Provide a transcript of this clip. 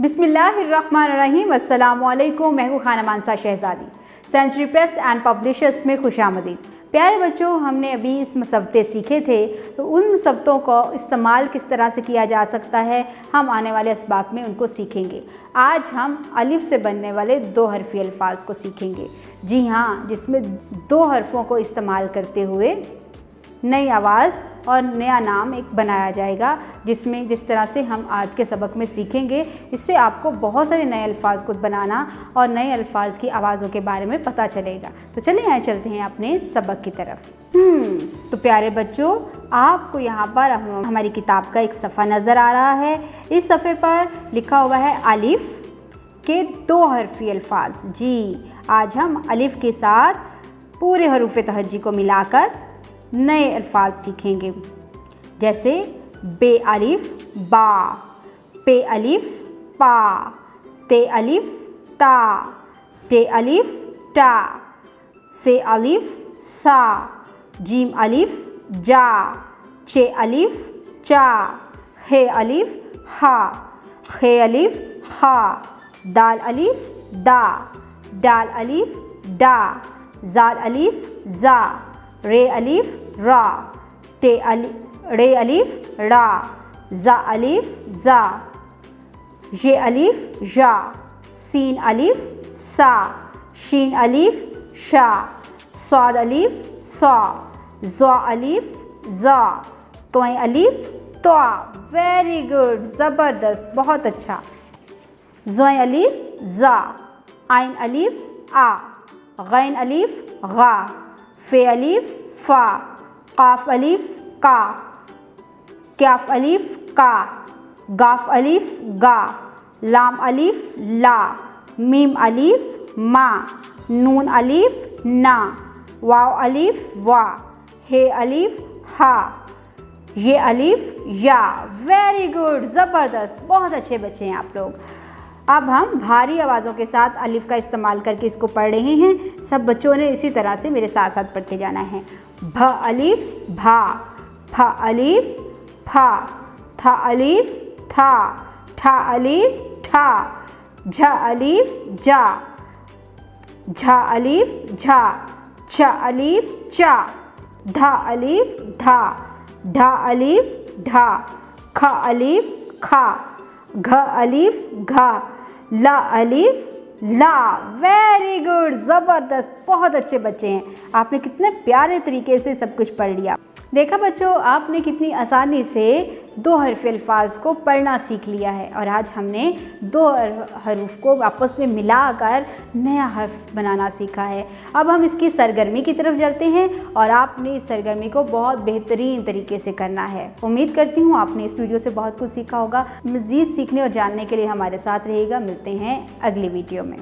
बिस्मिल्लाहिर्रहमानिर्रहीम। अस्सलामुअलैकुम। मैं हूँ खाना मानसा शहजादी। सेंचुरी प्रेस एंड पब्लिशर्स में खुशामदीद। प्यारे बच्चों, हमने अभी इस मुसव्वते सीखे थे, तो उन मुसव्वतों को इस्तेमाल किस तरह से किया जा सकता है हम आने वाले असबाक में उनको सीखेंगे। आज हम अलिफ से बनने वाले 2 हरफ़ी अल्फाज को सीखेंगे। जी हाँ, जिसमें 2 हरफ़ों को इस्तेमाल करते हुए नई आवाज़ और नया नाम एक बनाया जाएगा, जिसमें जिस तरह से हम आज के सबक में सीखेंगे, इससे आपको बहुत सारे नए अल्फाज को बनाना और नए अल्फाज की आवाज़ों के बारे में पता चलेगा। तो चलिए यहाँ चलते हैं अपने सबक की तरफ। तो प्यारे बच्चों, आपको यहाँ पर हमारी किताब का एक सफ़ा नज़र आ रहा है। इस सफ़े पर लिखा हुआ है अलिफ के 2 हरफ़ी अल्फाज। जी, आज हम अलिफ के साथ पूरे हरूफ तहज्जी को मिलाकर नए अल्फाज सीखेंगे, जैसे बे अलिफ बा, पे अलिफ पा, ते अलिफ ता, टे अलिफ टा, से अलिफ सा, जीम अलिफ जा, चे अलिफ चा, हे अलिफ हा, खे अलिफ हा, दाल अलिफ दा, डाल अलिफ डा, जाल अलिफ जा, रे अलिफ रा, रे अलिफ रा, जा अलिफ जा, ये अलिफ या, सीन अलिफ सा, शीन अलिफ शा, स्वाद अलिफ सा, ज़ा अलिफ जा, तोय अलिफ त्वा। वेरी गुड, ज़बरदस्त, बहुत अच्छा। ज़ोय अलिफ ज़ा, आइन अलिफ आ, गैन अलिफ गा, फे अलिफ फ़ा, काफ अलिफ का, क्याफ अलिफ का, गाफ अलिफ गा, लाम अलिफ ला, मीम अलिफ मा, नून अलिफ ना, वाव अलिफ वा, हे अलिफ हा, ये अलिफ या। वेरी गुड, ज़बरदस्त, बहुत अच्छे बच्चे हैं आप लोग। अब हम भारी आवाज़ों के साथ अलिफ का इस्तेमाल करके इसको पढ़ रहे हैं। सब बच्चों ने इसी तरह से मेरे साथ साथ पढ़ते जाना है। भ अलिफ भा, फ अलिफ फा, थ अलिफ था, ठ अलिफ ठा, झ अलिफ जा, झ अलिफ झा, छ अलिफ चा, ध अलिफ धा, ढ अलिफ ढा, ख अलिफ खा, घ अलिफ घा, ला अलिफ ला। वेरी गुड, ज़बरदस्त, बहुत अच्छे बच्चे हैं। आपने कितने प्यारे तरीके से सब कुछ पढ़ लिया। देखा बच्चों, आपने कितनी आसानी से 2 हरफ़ी अल्फाज को पढ़ना सीख लिया है, और आज हमने 2 हरूफ को आपस में मिलाकर नया हर्फ बनाना सीखा है। अब हम इसकी सरगर्मी की तरफ चलते हैं, और आपने इस सरगर्मी को बहुत बेहतरीन तरीके से करना है। उम्मीद करती हूँ आपने इस वीडियो से बहुत कुछ सीखा होगा। मज़ीद सीखने और जानने के लिए हमारे साथ रहेगा। मिलते हैं अगली वीडियो में।